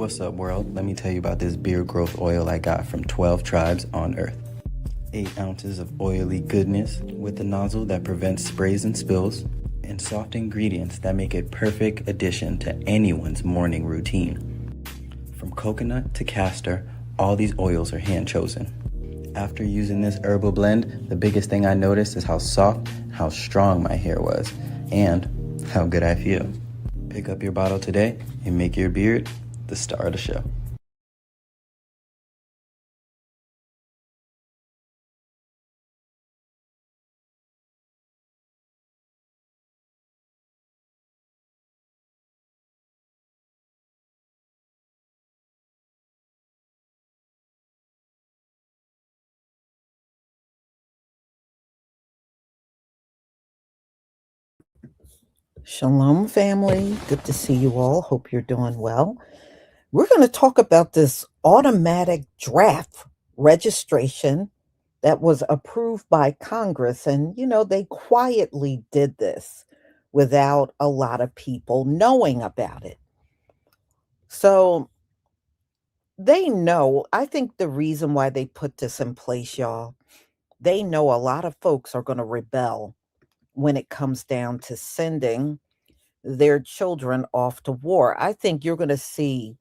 What's up, world? Let me tell you about this beard growth oil I got from 12 tribes on Earth. 8 ounces of oily goodness with a nozzle that prevents sprays and spills, and soft ingredients that make it perfect addition to anyone's morning routine. From coconut to castor, all these oils are hand chosen. After using this herbal blend, the biggest thing I noticed is how soft, how strong my hair was, and how good I feel. Pick up your bottle today and make your beard the star of the show. Shalom, family. Good to see you all. Hope you're doing well. We're going to talk about this automatic draft registration that was approved by Congress. And, they quietly did this without a lot of people knowing about it. So they know, I think the reason why they put this in place, y'all, they know a lot of folks are going to rebel when it comes down to sending their children off to war. I think you're going to see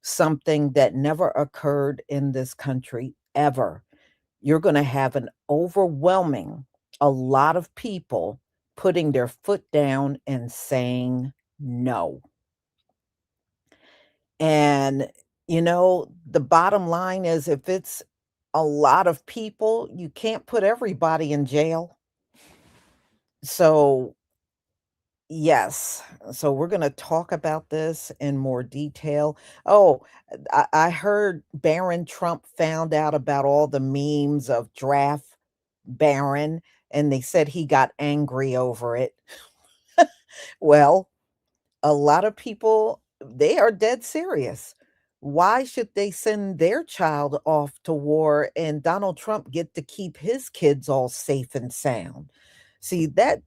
something that never occurred in this country ever. You're going to have a lot of people putting their foot down and saying no. And, the bottom line is if it's a lot of people, you can't put everybody in jail. So yes. So we're going to talk about this in more detail. Oh, I heard Barron Trump found out about all the memes of draft Barron, and they said he got angry over it. Well, a lot of people, they are dead serious. Why should they send their child off to war and Donald Trump get to keep his kids all safe and sound? See, that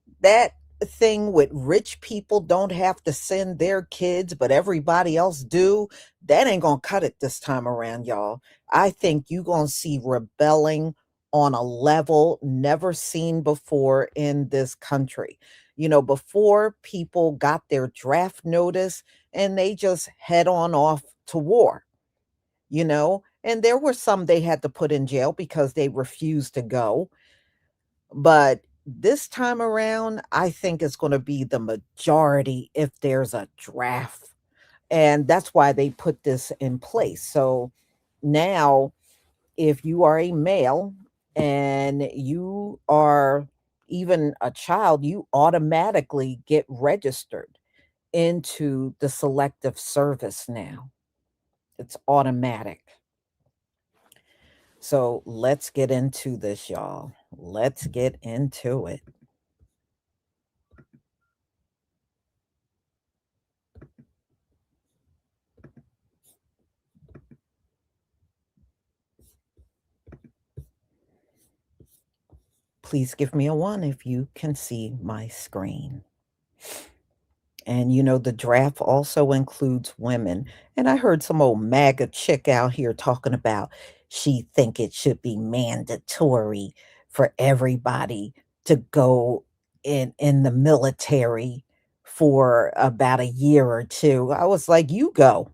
thing with rich people don't have to send their kids, but everybody else do, that ain't gonna cut it this time around, y'all. I think you gonna see rebelling on a level never seen before in this country. Before people got their draft notice and they just head on off to war, and there were some they had to put in jail because they refused to go. But this time around, I think it's going to be the majority if there's a draft. And that's why they put this in place. So now, if you are a male and you are even a child, you automatically get registered into the selective service now. It's automatic. So let's get into this, y'all. Let's get into it. Please give me a 1 if you can see my screen. And the draft also includes women. And I heard some old MAGA chick out here talking about she think it should be mandatory for everybody to go in the military for about a year or two. I was like, you go.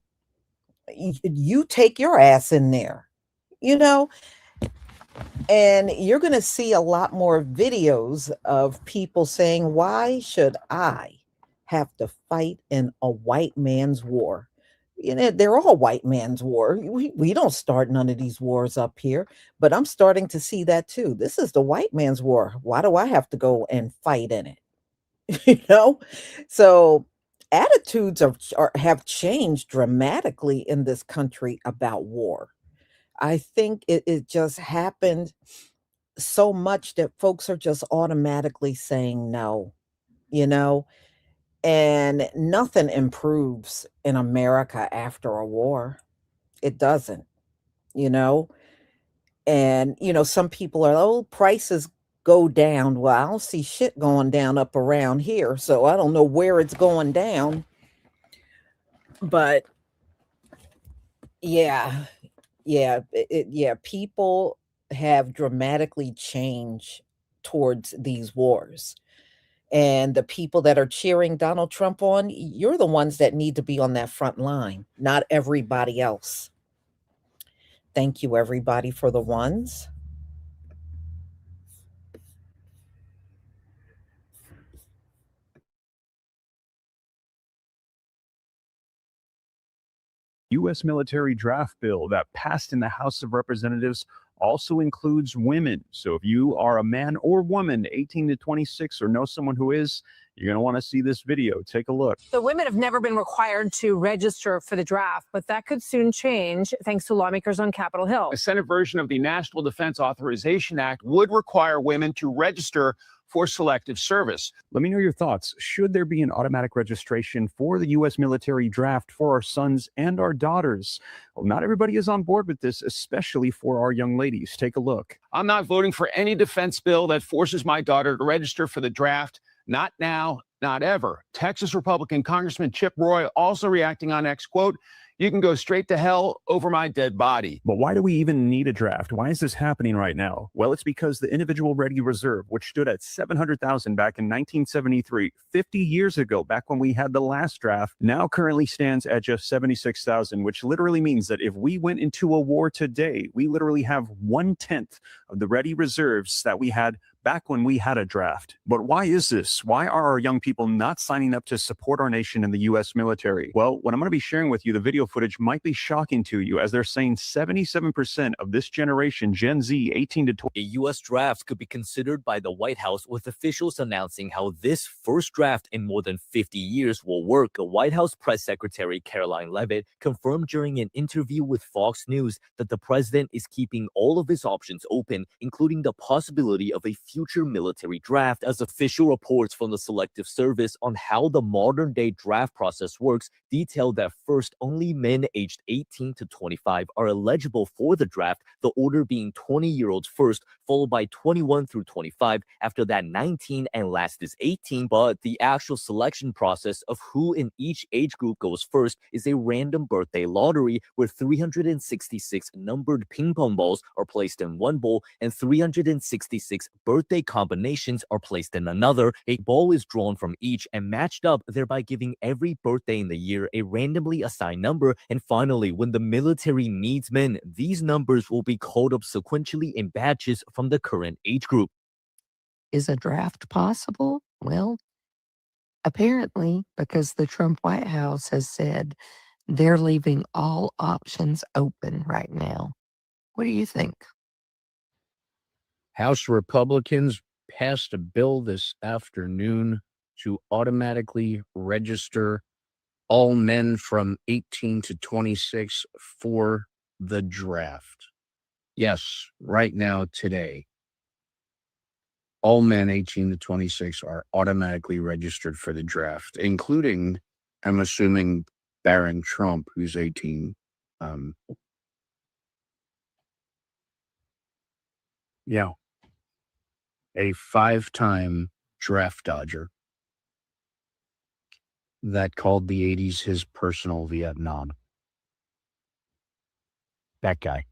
You take your ass in there. You know, and you're going to see a lot more videos of people saying, why should I have to fight in a white man's war? They're all white man's war. We don't start none of these wars up here, but I'm starting to see that too. This is the white man's war. Why do I have to go and fight in it? you know? So attitudes have changed dramatically in this country about war. I think it just happened so much that folks are just automatically saying no, you know, and nothing improves in America after a war. It doesn't, you know, and, some people are, oh, prices go down. Well, I don't see shit going down up around here. So I don't know where it's going down. But Yeah, yeah, people have dramatically changed towards these wars. And the people that are cheering Donald Trump on, you're the ones that need to be on that front line, not everybody else. Thank you, everybody, for the ones. U.S. military draft bill that passed in the House of Representatives also includes women. So if you are a man or woman, 18 to 26, or know someone who is, you're going to want to see this video. Take a look. The women have never been required to register for the draft, but that could soon change thanks to lawmakers on Capitol Hill. A Senate version of the National Defense Authorization Act would require women to register for selective service. Let me know your thoughts. Should there be an automatic registration for the U.S. military draft for our sons and our daughters? Well, not everybody is on board with this, especially for our young ladies. Take a look. I'm not voting for any defense bill that forces my daughter to register for the draft. Not now, not ever. Texas Republican Congressman Chip Roy also reacting on X, quote, "You can go straight to hell over my dead body." But why do we even need a draft? Why is this happening right now? Well, it's because the individual ready reserve, which stood at 700,000 back in 1973, 50 years ago, back when we had the last draft, now currently stands at just 76,000, which literally means that if we went into a war today, we literally have 1/10 of the ready reserves that we had back when we had a draft. But why is this? Why are our young people not signing up to support our nation in the U.S. military? Well, what I'm going to be sharing with you, the video footage might be shocking to you, as they're saying 77% of this generation, Gen Z, 18 to 20. A U.S. draft could be considered by the White House, with officials announcing how this first draft in more than 50 years will work. The White House press secretary, Caroline Leavitt, confirmed during an interview with Fox News that the president is keeping all of his options open, including the possibility of a future military draft. As official reports from the Selective Service on how the modern-day draft process works detail that first, only men aged 18 to 25 are eligible for the draft, the order being 20-year-olds first, followed by 21 through 25, after that 19, and last is 18. But the actual selection process of who in each age group goes first is a random birthday lottery where 366 numbered ping pong balls are placed in one bowl and 366 birthday combinations are placed in another. A ball is drawn from each and matched up, thereby giving every birthday in the year a randomly assigned number. And finally, when the military needs men, these numbers will be called up sequentially in batches from the current age group. Is a draft possible? Well, apparently, because the Trump White House has said they're leaving all options open right now. What do you think? House Republicans passed a bill this afternoon to automatically register all men from 18 to 26 for the draft. Yes, right now, today, all men 18 to 26 are automatically registered for the draft, including, I'm assuming, Barron Trump, who's 18. Yeah. A 5-time draft dodger that called the 80s his personal Vietnam. That guy.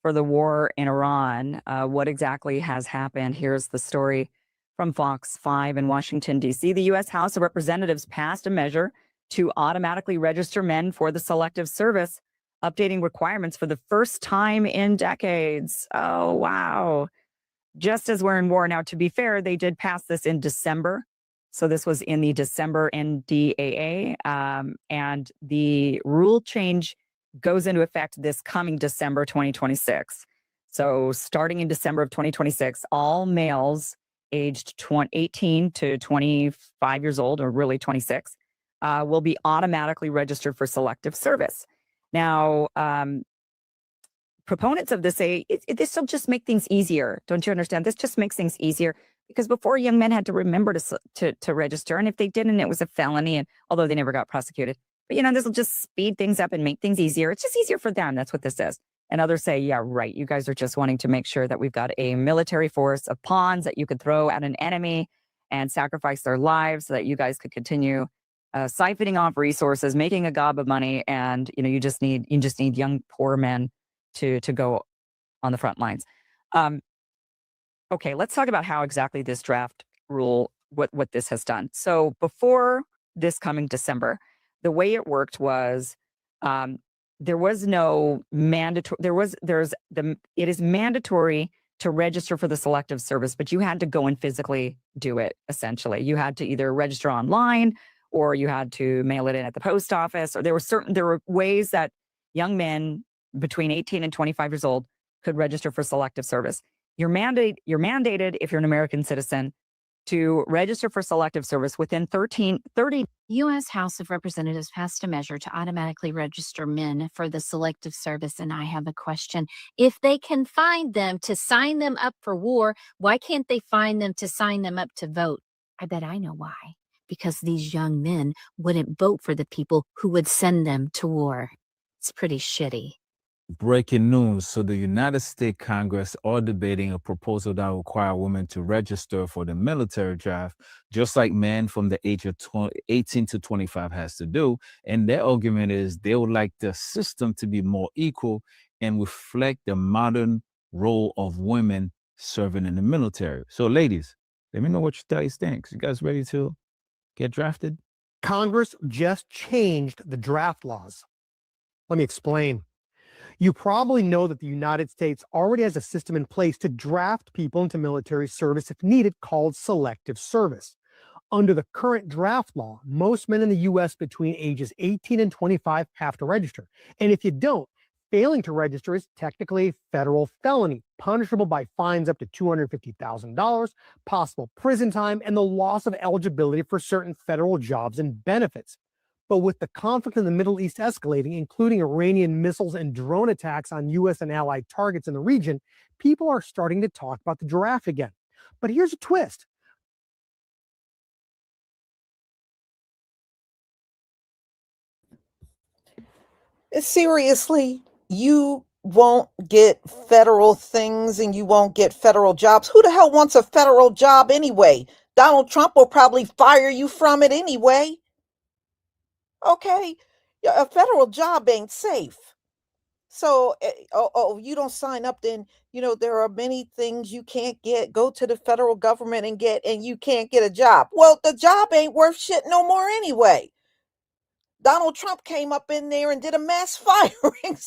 For the war in Iran, what exactly has happened? Here's the story from Fox 5 in Washington, D.C. The U.S. House of Representatives passed a measure to automatically register men for the Selective Service, updating requirements for the first time in decades. Oh, wow. Just as we're in war. Now, to be fair, they did pass this in December. So this was in the December NDAA. And the rule change goes into effect this coming December 2026. So starting in December of 2026, all males aged 18 to 25 years old, or really 26, will be automatically registered for selective service. Now, proponents of this say this will just make things easier. Don't you understand? This just makes things easier, because before, young men had to remember to register, and if they didn't, it was a felony. And although they never got prosecuted, but this will just speed things up and make things easier. It's just easier for them. That's what this is. And others say, yeah, right. You guys are just wanting to make sure that we've got a military force of pawns that you could throw at an enemy and sacrifice their lives so that you guys could continue siphoning off resources, making a gob of money, and you just need young poor men to go on the front lines. Okay, let's talk about how exactly this draft rule, what this has done. So before this coming December, the way it worked was there was no mandatory. It is mandatory to register for the selective service, but you had to go and physically do it. Essentially, you had to either register online or you had to mail it in at the post office. Or there were ways that young men between 18 and 25 years old could register for selective service. You're mandated if you're an American citizen to register for selective service within 30. U.S. House of Representatives passed a measure to automatically register men for the selective service. And I have a question. If they can find them to sign them up for war, why can't they find them to sign them up to vote? I bet I know why. Because these young men wouldn't vote for the people who would send them to war. It's pretty shitty. Breaking news. So the United States Congress are debating a proposal that will require women to register for the military draft, just like men from the age of 18 to 25 has to do. And their argument is they would like the system to be more equal and reflect the modern role of women serving in the military. So ladies, let me know what you guys think. You guys ready to get drafted? Congress just changed the draft laws. Let me explain. You probably know that the United States already has a system in place to draft people into military service if needed, called selective service. Under the current draft law, most men in the U.S. between ages 18 and 25 have to register. And if you don't, failing to register is technically a federal felony, punishable by fines up to $250,000, possible prison time, and the loss of eligibility for certain federal jobs and benefits. But with the conflict in the Middle East escalating, including Iranian missiles and drone attacks on U.S. and allied targets in the region, people are starting to talk about the draft again. But here's a twist. Seriously, you won't get federal things and you won't get federal jobs. Who the hell wants a federal job anyway? Donald Trump will probably fire you from it anyway. Okay, a federal job ain't safe. So, you don't sign up, then, there are many things you can't get. Go to the federal government and get, and you can't get a job. Well, the job ain't worth shit no more anyway. Donald Trump came up in there and did a mass firing.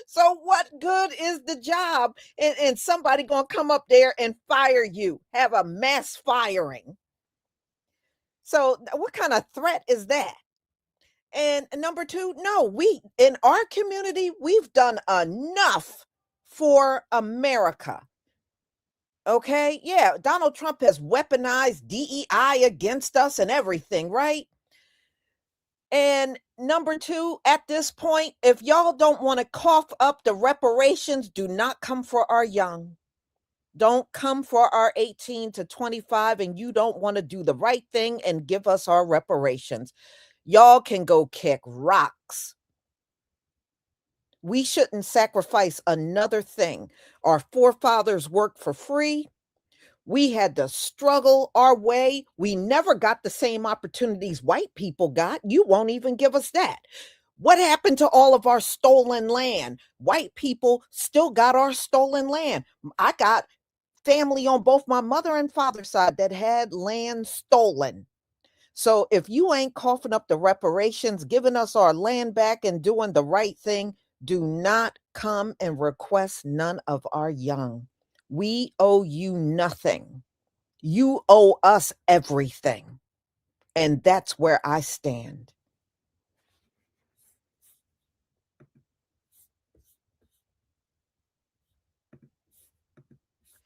So what good is the job? And somebody gonna come up there and fire you, have a mass firing. So what kind of threat is that? And number two, no, we in our community, we've done enough for America. Okay, yeah, Donald Trump has weaponized DEI against us and everything, right? And number two, at this point, if y'all don't want to cough up the reparations, do not come for our young. Don't come for our 18 to 25, and you don't want to do the right thing and give us our reparations. Y'all can go kick rocks. We shouldn't sacrifice another thing. Our forefathers worked for free. We had to struggle our way. We never got the same opportunities white people got. You won't even give us that. What happened to all of our stolen land? White people still got our stolen land. I got family on both my mother and father's side that had land stolen. So if you ain't coughing up the reparations, giving us our land back and doing the right thing, do not come and request none of our young. We owe you nothing. You owe us everything. And that's where I stand.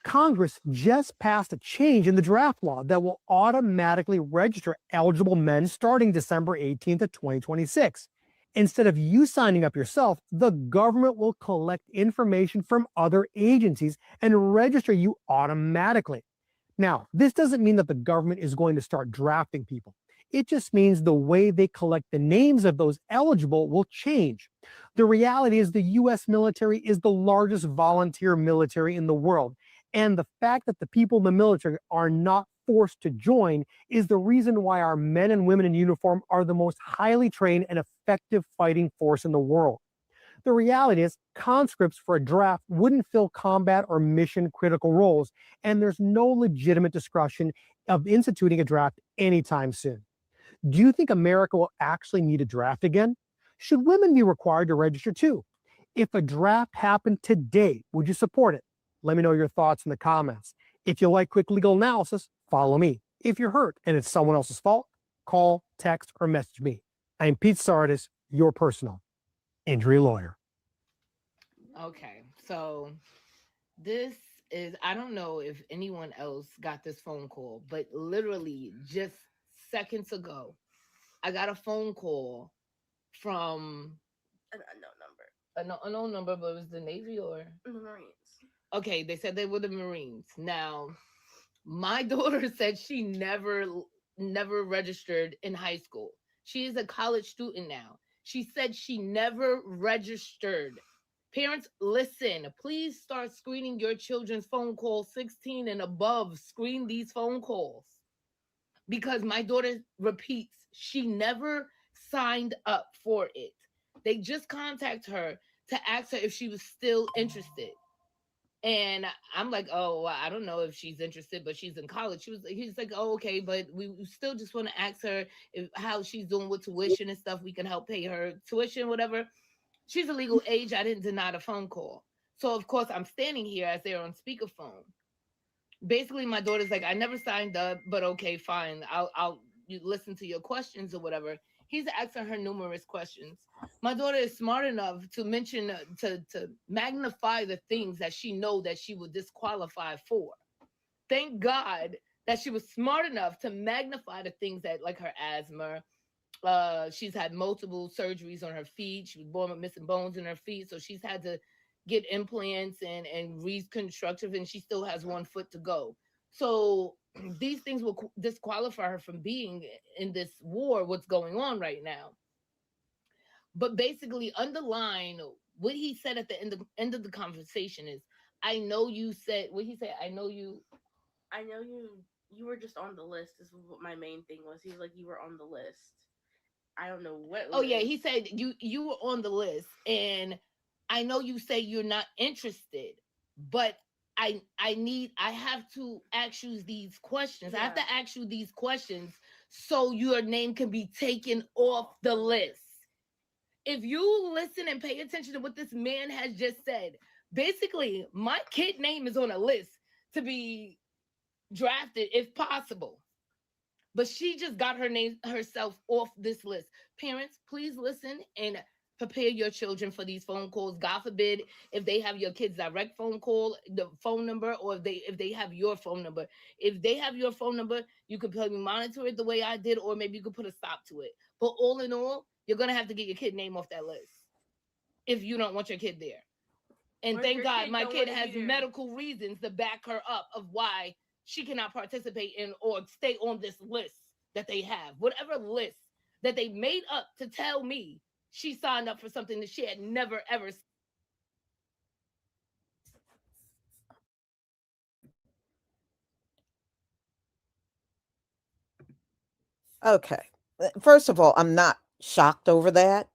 Congress just passed a change in the draft law that will automatically register eligible men starting December 18th of 2026. Instead of you signing up yourself, the government will collect information from other agencies and register you automatically. Now, this doesn't mean that the government is going to start drafting people. It just means the way they collect the names of those eligible will change. The reality is the U.S. military is the largest volunteer military in the world. And the fact that the people in the military are not forced to join is the reason why our men and women in uniform are the most highly trained and effective fighting force in the world. The reality is, conscripts for a draft wouldn't fill combat or mission critical roles, and there's no legitimate discussion of instituting a draft anytime soon. Do you think America will actually need a draft again? Should women be required to register too? If a draft happened today, would you support it? Let me know your thoughts in the comments. If you like quick legal analysis, follow me. If you're hurt and it's someone else's fault, call, text, or message me. I'm Pete Sardis, your personal injury lawyer. Okay, so this is, I don't know if anyone else got this phone call, but literally just seconds ago, I got a phone call from an unknown number. An unknown number, but it was the Navy or The Marines. Okay, they said they were the Marines. Now, my daughter said she never registered in high school. She is a college student now. She said she never registered. Parents, listen, please start screening your children's phone calls 16 and above. Screen these phone calls. Because my daughter repeats, she never signed up for it. They just contacted her to ask her if she was still interested. And I'm like, oh, I don't know if she's interested, but she's in college. He's like, oh, okay, but we still just want to ask her how she's doing with tuition and stuff. We can help pay her tuition, whatever. She's a legal age. I didn't deny the phone call. So of course I'm standing here as they're on speakerphone. Basically, my daughter's like, I never signed up, but okay, fine. I'll you listen to your questions or whatever. He's asking her numerous questions. My daughter is smart enough to mention, to magnify the things that she know that she would disqualify for. Thank God that she was smart enough to magnify the things that, like her asthma. She's had multiple surgeries on her feet. She was born with missing bones in her feet, so she's had to get implants and reconstructive, and she still has 1 foot to go. So these things will disqualify her from being in this war, what's going on right now. But basically, underline what he said at the end of the conversation is, I know you said, what he said, I know you were just on the list, is what my main thing was. He was like, you were on the list. I don't know what list. Yeah, he said you were on the list, and I know you say you're not interested, but I have to ask you these questions. Yeah. I have to ask you these questions so your name can be taken off the list. If you listen and pay attention to what this man has just said, basically, my kid name is on a list to be drafted if possible. But she just got herself off this list. Parents, please listen and prepare your children for these phone calls. God forbid if they have your kids' direct phone call, the phone number, or if they have your phone number. If they have your phone number, you could probably monitor it the way I did, or maybe you could put a stop to it. But all in all, you're going to have to get your kid name off that list if you don't want your kid there. And thank God my kid has medical reasons to back her up of why she cannot participate in or stay on this list that they have. Whatever list that they made up to tell me she signed up for something that she had never, ever. Okay. First of all, I'm not shocked over that.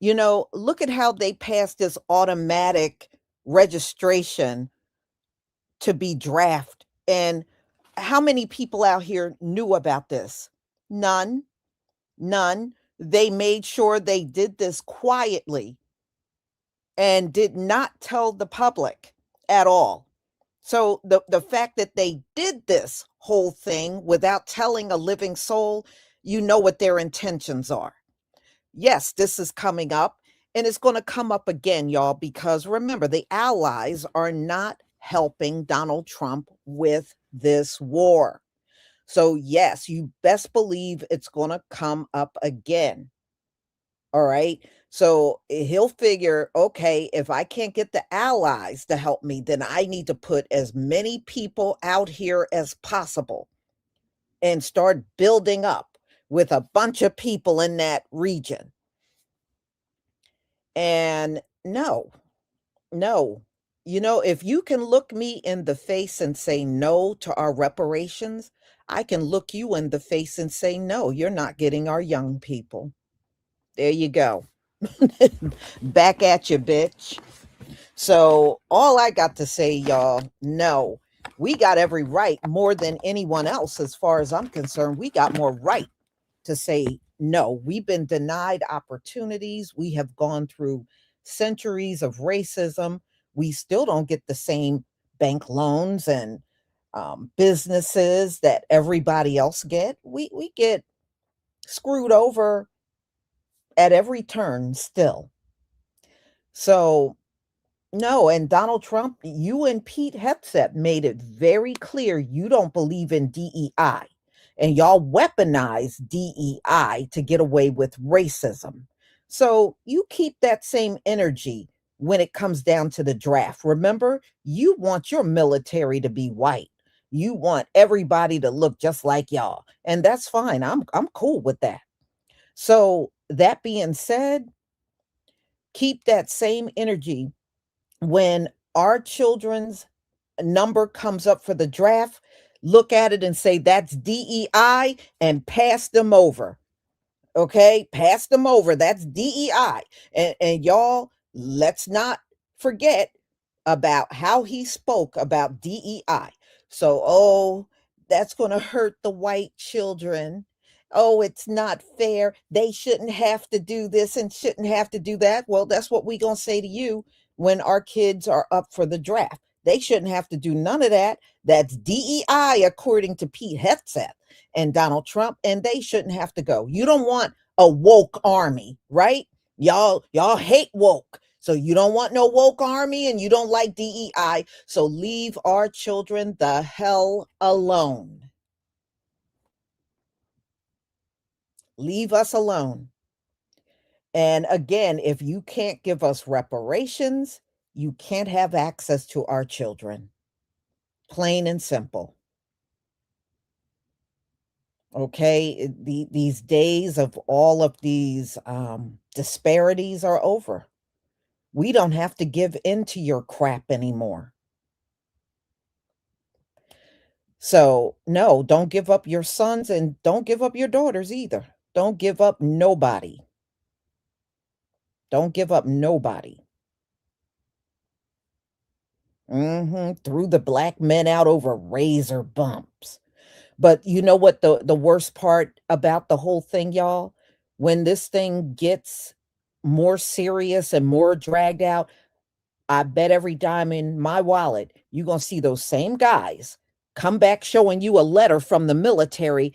You know, look at how they passed this automatic registration to be draft. And how many people out here knew about this? None. They made sure they did this quietly and did not tell the public at all. So the fact that they did this whole thing without telling a living soul, you know what their intentions are. Yes, this is coming up, and it's going to come up again, y'all, because remember, the allies are not helping Donald Trump with this war. So yes, you best believe it's going to come up again. All right. So he'll figure, okay, if I can't get the allies to help me, then I need to put as many people out here as possible and start building up with a bunch of people in that region. And no, you know, if you can look me in the face and say no to our reparations, I can look you in the face and say, no, you're not getting our young people. There you go. Back at you, bitch. So all I got to say, y'all, no, we got every right more than anyone else. As far as I'm concerned, we got more right to say no. We've been denied opportunities. We have gone through centuries of racism. We still don't get the same bank loans and businesses that everybody else get. We get screwed over at every turn still. So no, and Donald Trump, you and Pete Hegseth made it very clear you don't believe in DEI. And y'all weaponize DEI to get away with racism. So you keep that same energy when it comes down to the draft. Remember, you want your military to be white. You want everybody to look just like y'all. And that's fine. I'm cool with that. So that being said, keep that same energy when our children's number comes up for the draft. Look at it and say that's DEI and pass them over. Okay, pass them over. That's DEI. And y'all, let's not forget about how he spoke about DEI. So, oh, that's going to hurt the white children. Oh, it's not fair. They shouldn't have to do this and shouldn't have to do that. Well, that's what we're going to say to you when our kids are up for the draft. They shouldn't have to do none of that. That's DEI, according to Pete Hegseth and Donald Trump, and they shouldn't have to go. You don't want a woke army, right? Y'all hate woke. So you don't want no woke army and you don't like DEI. So leave our children the hell alone. Leave us alone. And again, if you can't give us reparations, you can't have access to our children. Plain and simple. Okay, these days of all of these disparities are over. We don't have to give in to your crap anymore. So, no, don't give up your sons and don't give up your daughters either. Don't give up nobody. Don't give up nobody. Threw the black men out over razor bumps. But you know what the worst part about the whole thing, y'all? When this thing gets more serious and more dragged out, I bet every dime in my wallet, you're going to see those same guys come back showing you a letter from the military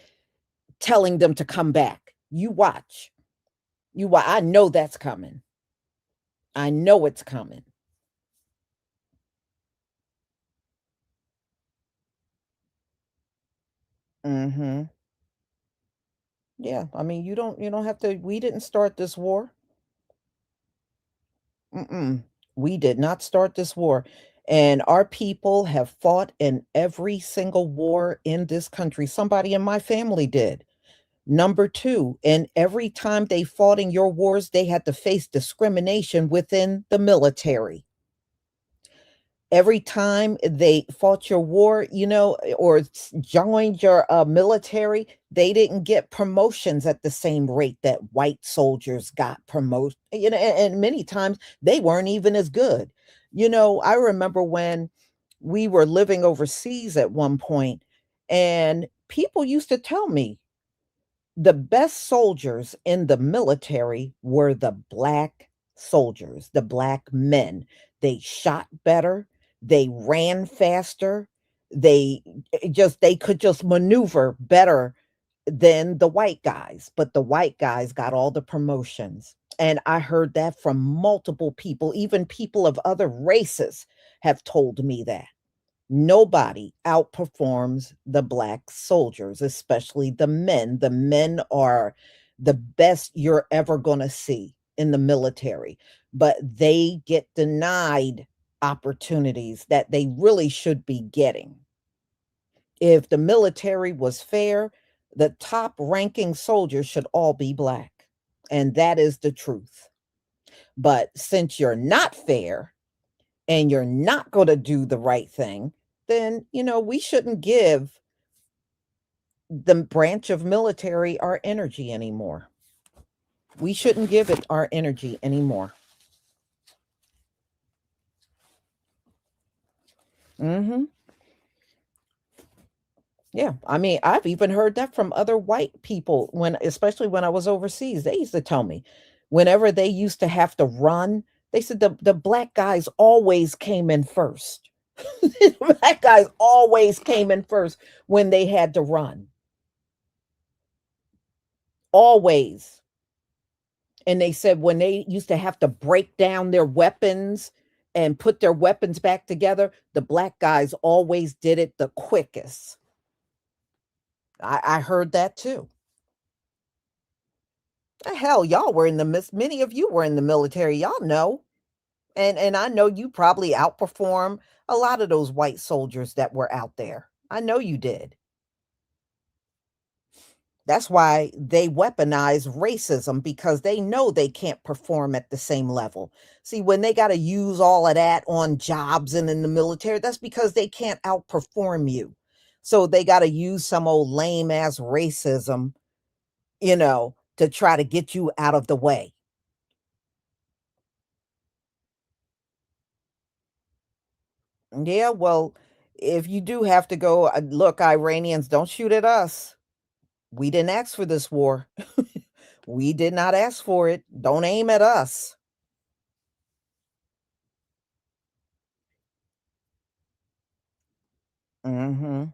telling them to come back. You watch. I know that's coming. I know it's coming. Mhm. Yeah, I mean, you don't have to. We didn't start this war. Mm-mm. We did not start this war. And our people have fought in every single war in this country. Somebody in my family did. Number two, and every time they fought in your wars, they had to face discrimination within the military. Every time they fought your war, or joined your military, they didn't get promotions at the same rate that white soldiers got promoted. And many times they weren't even as good. I remember when we were living overseas at one point, and people used to tell me the best soldiers in the military were the black soldiers, the black men. They shot better, they ran faster, they could just maneuver better than the white guys, but the white guys got all the promotions. And I heard that from multiple people, even people of other races have told me that. Nobody outperforms the black soldiers, especially the men. The men are the best you're ever going to see in the military, but they get denied opportunities that they really should be getting. If the military was fair, the top ranking soldiers should all be black. And that is the truth. But since you're not fair, and you're not going to do the right thing, then, we shouldn't give the branch of military our energy anymore. We shouldn't give it our energy anymore. Mm-hmm. Yeah, I mean, I've even heard that from other white people when, especially when I was overseas. They used to tell me whenever they used to have to run, they said the black guys always came in first. Black guys always came in first when they had to run. Always. And they said when they used to have to break down their weapons and put their weapons back together, the black guys always did it the quickest. I heard that too. Hell, y'all were in the many of you were in the military. Y'all know. And I know you probably outperform a lot of those white soldiers that were out there. I know you did. That's why they weaponize racism because they know they can't perform at the same level. See, when they got to use all of that on jobs and in the military, that's because they can't outperform you. So they got to use some old lame ass racism, to try to get you out of the way. Yeah, well, if you do have to go, look, Iranians, don't shoot at us. We didn't ask for this war. We did not ask for it. Don't aim at us. Mhm.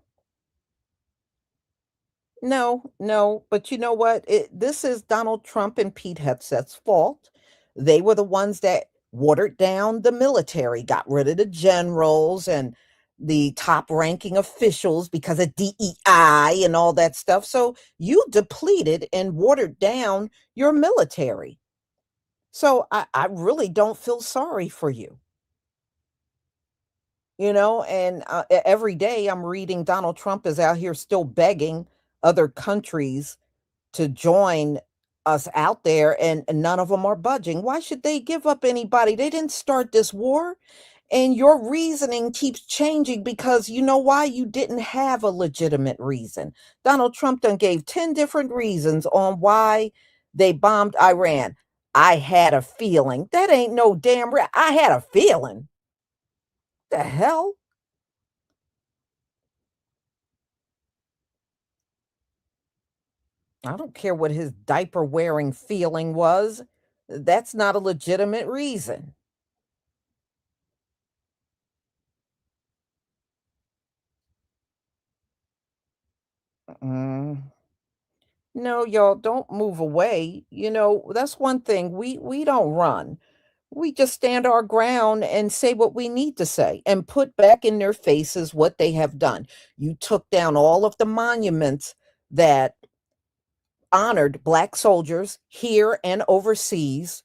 No, no, but you know what? This is Donald Trump and Pete Hegseth's fault. They were the ones that watered down the military, got rid of the generals and the top ranking officials because of DEI and all that stuff. So you depleted and watered down your military. So I really don't feel sorry for you. And every day I'm reading Donald Trump is out here still begging other countries to join us out there, and none of them are budging. Why should they give up anybody? They didn't start this war. And your reasoning keeps changing because you know why? You didn't have a legitimate reason. Donald Trump done gave 10 different reasons on why they bombed Iran. I had a feeling. That ain't no damn I had a feeling. The hell? I don't care what his diaper wearing feeling was. That's not a legitimate reason. Mm. No, y'all don't move away. That's one thing. We don't run. We just stand our ground and say what we need to say and put back in their faces what they have done. You took down all of the monuments that honored black soldiers here and overseas.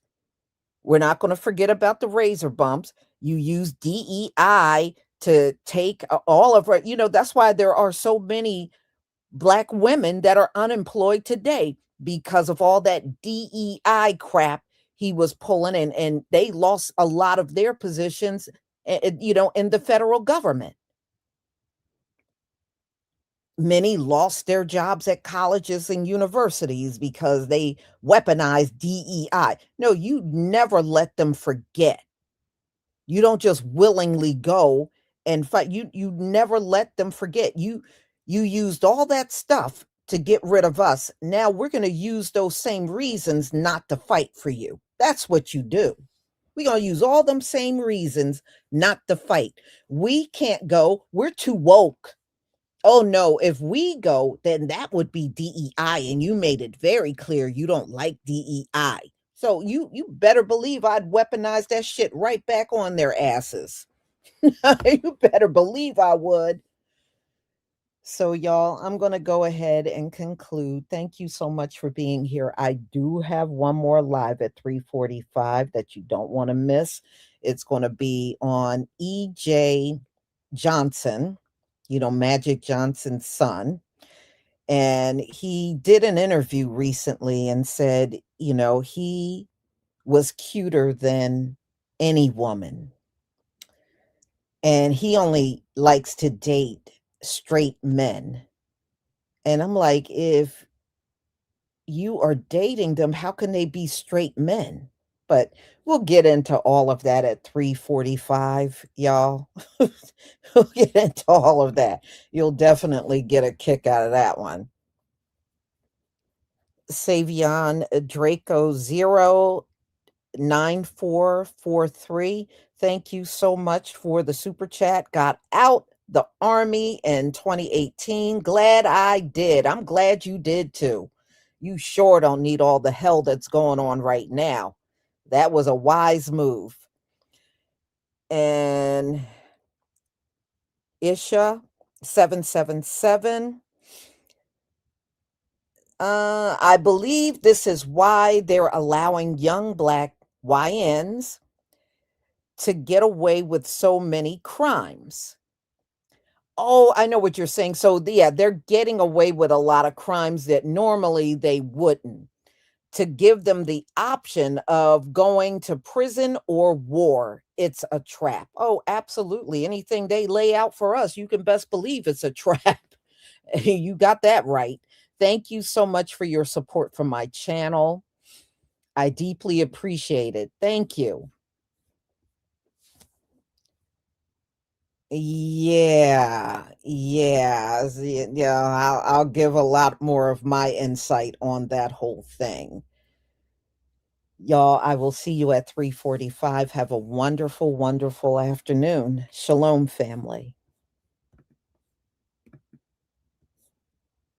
We're not going to forget about the razor bumps. You use DEI to take all of it. That's why there are so many black women that are unemployed today because of all that DEI crap he was pulling and they lost a lot of their positions, in the federal government. Many lost their jobs at colleges and universities because they weaponized DEI. No, you never let them forget. You don't just willingly go and fight. You never let them forget. You used all that stuff to get rid of us. Now we're going to use those same reasons not to fight for you. That's what you do. We're going to use all them same reasons not to fight. We can't go. We're too woke. Oh no, if we go, then that would be DEI, and you made it very clear you don't like DEI. So you better believe I'd weaponize that shit right back on their asses. You better believe I would. So y'all, I'm going to go ahead and conclude. Thank you so much for being here. I do have one more live at 3:45 that you don't want to miss. It's going to be on EJ Johnson, Magic Johnson's son. And he did an interview recently and said, he was cuter than any woman. And he only likes to date straight men. And I'm like, if you are dating them, how can they be straight men? But we'll get into all of that at 3:45, y'all. We'll get into all of that. You'll definitely get a kick out of that one. Savion Draco 09443. Thank you so much for the super chat. Got out the army in 2018. Glad I did. I'm glad you did too. You sure don't need all the hell that's going on right now. That was a wise move. And Isha 777. I believe this is why they're allowing young Black YNs to get away with so many crimes. Oh, I know what you're saying. So, yeah, they're getting away with a lot of crimes that normally they wouldn't, to give them the option of going to prison or war. It's a trap. Oh, absolutely. Anything they lay out for us, you can best believe it's a trap. You got that right. Thank you so much for your support for my channel. I deeply appreciate it. Thank you. Yeah, yeah, yeah. I'll give a lot more of my insight on that whole thing. Y'all, I will see you at 3:45. Have a wonderful, wonderful afternoon. Shalom, family.